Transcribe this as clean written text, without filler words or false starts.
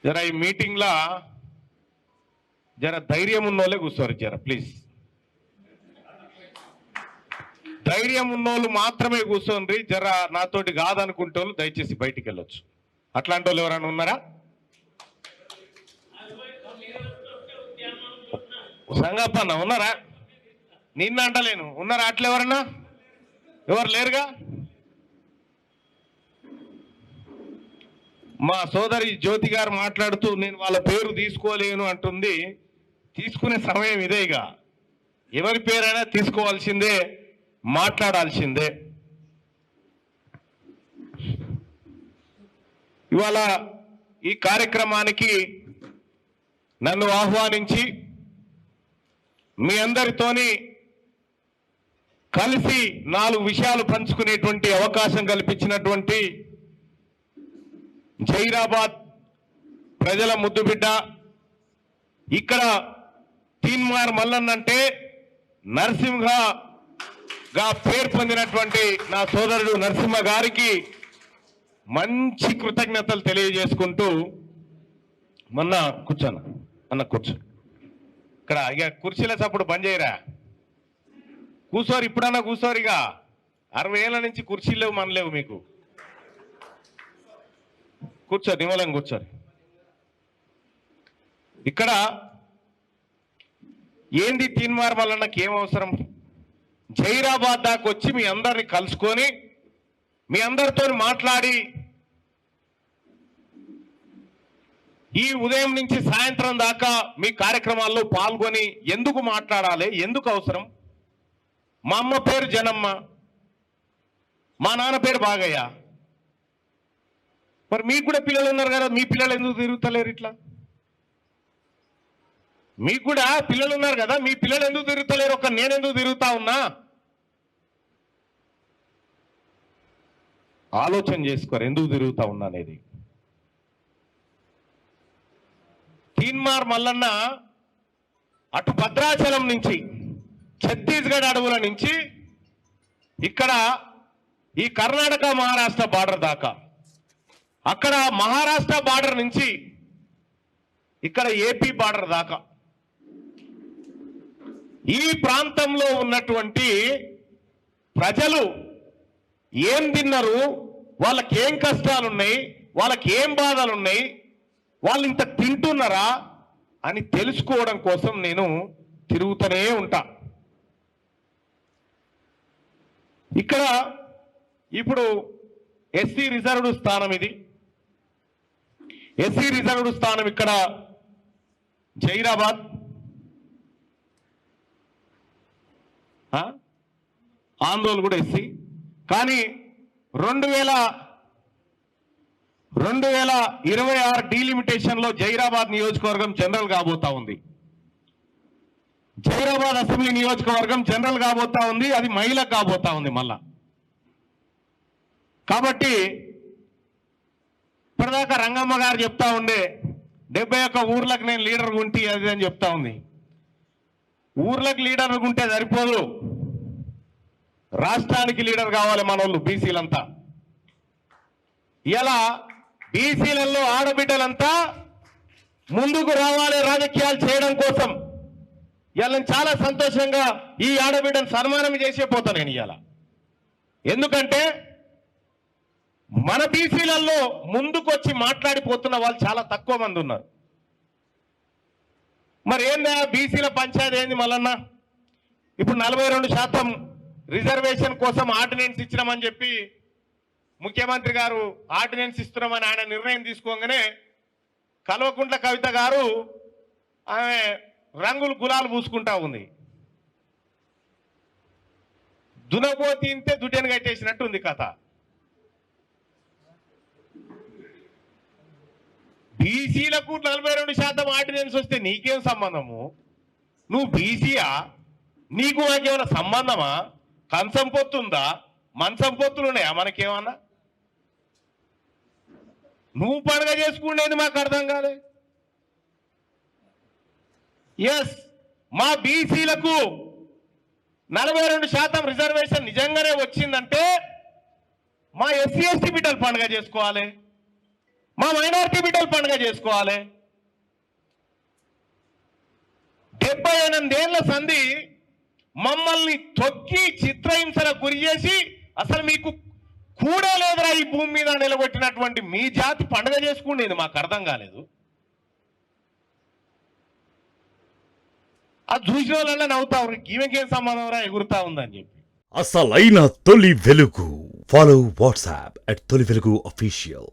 జర ఈ మీటింగ్లా జర ధైర్యం ఉన్నోళ్ళే కూర్చోరు జర ప్లీజ్. ధైర్యం ఉన్నోళ్ళు మాత్రమే కూర్చోండి. జర నాతోటి కాదనుకుంటే వాళ్ళు దయచేసి బయటికి వెళ్ళొచ్చు. అట్లాంటి వాళ్ళు ఎవరైనా ఉన్నారా? సంగప్పన్న ఉన్నారా? నిన్న అంటలేను, ఉన్నారా అట్లా ఎవరన్నా? ఎవరు లేరుగా. మా సోదరి జ్యోతి గారు మాట్లాడుతూ నేను వాళ్ళ పేరు తీసుకోలేను అంటుంది. తీసుకునే సమయం ఇదేగా. ఎవరి పేరైనా తీసుకోవాల్సిందే, మాట్లాడాల్సిందే. ఇవాళ ఈ కార్యక్రమానికి నన్ను ఆహ్వానించి మీ అందరితోని కలిసి 4 విషయాలు పంచుకునేటువంటి అవకాశం కల్పించినటువంటి జైరాబాద్ ప్రజల ముద్దుబిడ్డ, ఇక్కడ తీన్మార్ మల్లన్న అంటే నరసింహగా పేరు పొందినటువంటి నా సోదరుడు నరసింహ గారికి మంచి కృతజ్ఞతలు తెలియజేసుకుంటూ, మొన్న కూర్చోను అన్న కూర్చో, ఇక్కడ ఇక కుర్చీల చప్పుడు బంద్ చేయరా, కూర్చోరు ఇప్పుడన్నా కూర్చోరిగా. 60 ఏళ్ళ నుంచి కుర్చీలు లేవు, మనలేవు మీకు. కూర్చోరు, నిమ్మలం కూర్చోరు. ఇక్కడ ఏంది తీన్మార్ మల్లన్నకి ఏం అవసరం? జైరాబాద్ దాకా వచ్చి మీ అందరిని కలుసుకొని మీ అందరితో మాట్లాడి ఈ ఉదయం నుంచి సాయంత్రం దాకా మీ కార్యక్రమాల్లో పాల్గొని ఎందుకు మాట్లాడాలి, ఎందుకు అవసరం? మా అమ్మ పేరు జనమ్మ, మా నాన్న పేరు బాగయ్య. మరి మీకు కూడా పిల్లలు ఉన్నారు కదా, మీ పిల్లలు ఎందుకు తిరుగుతలేరు ఇట్లా? మీకు కూడా పిల్లలు ఉన్నారు కదా, మీ పిల్లలు ఎందుకు తిరుగుతలేరు? ఒక నేను ఎందుకు తిరుగుతా ఉన్నా? ఆలోచన చేసుకోరు ఎందుకు తిరుగుతా ఉన్నా అనేది. తీన్మార్ మల్లన్న అటు భద్రాచలం నుంచి, ఛత్తీస్గఢ్ అడవుల నుంచి ఇక్కడ ఈ కర్ణాటక మహారాష్ట్ర బార్డర్ దాకా, అక్కడ మహారాష్ట్ర బార్డర్ నుంచి ఇక్కడ ఏపీ బార్డర్ దాకా ఈ ప్రాంతంలో ఉన్నటువంటి ప్రజలు ఏం తిన్నారు, వాళ్ళకి ఏం కష్టాలు ఉన్నాయి, వాళ్ళకి ఏం బాధలు ఉన్నాయి, వాళ్ళు ఇంత తింటున్నారా అని తెలుసుకోవడం కోసం నేను తిరుగుతూనే ఉంటా. ఇక్కడ ఇప్పుడు ఎస్సీ రిజర్వ్డ్ స్థానం, ఇది ఎస్సీ రిజర్వ్డ్ స్థానం ఇక్కడ జైరాబాద్. ఆందోళన కూడా ఎస్సీ. కానీ 2026 డీలిమిటేషన్ లో జైరాబాద్ నియోజకవర్గం జనరల్ కాబోతా ఉంది. జైరాబాద్ అసెంబ్లీ నియోజకవర్గం జనరల్ కాబోతా ఉంది, అది మహిళకు కాబోతా ఉంది మళ్ళా. కాబట్టి ఇప్పటిదాకా రంగమ్మ గారు చెప్తా ఉండే 71 ఊర్లకు నేను లీడర్ ఉంటే అది అని చెప్తా ఉంది. ఊర్లకు లీడర్ ఉంటే సరిపోదు, రాష్ట్రానికి లీడర్ కావాలి మనోళ్ళు బీసీలంతా. ఇలా బీసీలలో ఆడబిడ్డలంతా ముందుకు రావాలి రాజకీయాలు చేయడం కోసం. ఇలా చాలా సంతోషంగా ఈ ఆడబిడ్డను సన్మానం చేసే పోతా నేను ఇవాళ. ఎందుకంటే మన బీసీలలో ముందుకు వచ్చి మాట్లాడిపోతున్న వాళ్ళు చాలా తక్కువ మంది ఉన్నారు. మరి ఏందా బీసీల పంచాయతీ ఏంది మల్లన్న? ఇప్పుడు 42% రిజర్వేషన్ కోసం ఆర్డినెన్స్ ఇచ్చినామని చెప్పి ముఖ్యమంత్రి గారు ఆర్డినెన్స్ ఇస్తున్నామని ఆయన నిర్ణయం తీసుకోగానే కల్వకుంట్ల కవిత గారు ఆమె రంగులు గులాలు పూసుకుంటా ఉంది. దునబో తింటే దుడ్డెను కట్టేసినట్టు ఉంది కథ. బీసీలకు 42% ఆర్డినెన్స్ వస్తే నీకేం సంబంధము? నువ్వు బీసీయా? నీకు నాకేమైనా సంబంధమా? కంచం పొత్తుందా? మంచం పొత్తులు ఉన్నాయా మనకేమన్నా? నువ్వు పండుగ చేసుకునేది మాకు అర్థం కాలే. ఎస్, మా బీసీలకు 42% రిజర్వేషన్ నిజంగానే వచ్చిందంటే మా ఎస్సీ ఎస్టీ బిడ్డలు పండుగ చేసుకోవాలి. మా మైనారిటీ బిడ్డలు పండుగ చేసుకోవాలి. 78 ఏళ్ల సంధి మమ్మల్ని తొక్కి చిత్రహింసలకు గురి చేసి అసలు మీకు కూడా లేదురా ఈ భూమి మీద నిలబెట్టినటువంటి మీ జాతి పండుగ చేసుకునేది మాకు అర్థం కాలేదు. అది చూసిన వాళ్ళ నవ్వుతా ఈమెకేం సంబంధం రా ఎగురుతా ఉందని చెప్పి. అసలైన తొలి వెలుగు. ఫాలో వాట్సాప్ @తొలి వెలుగు official.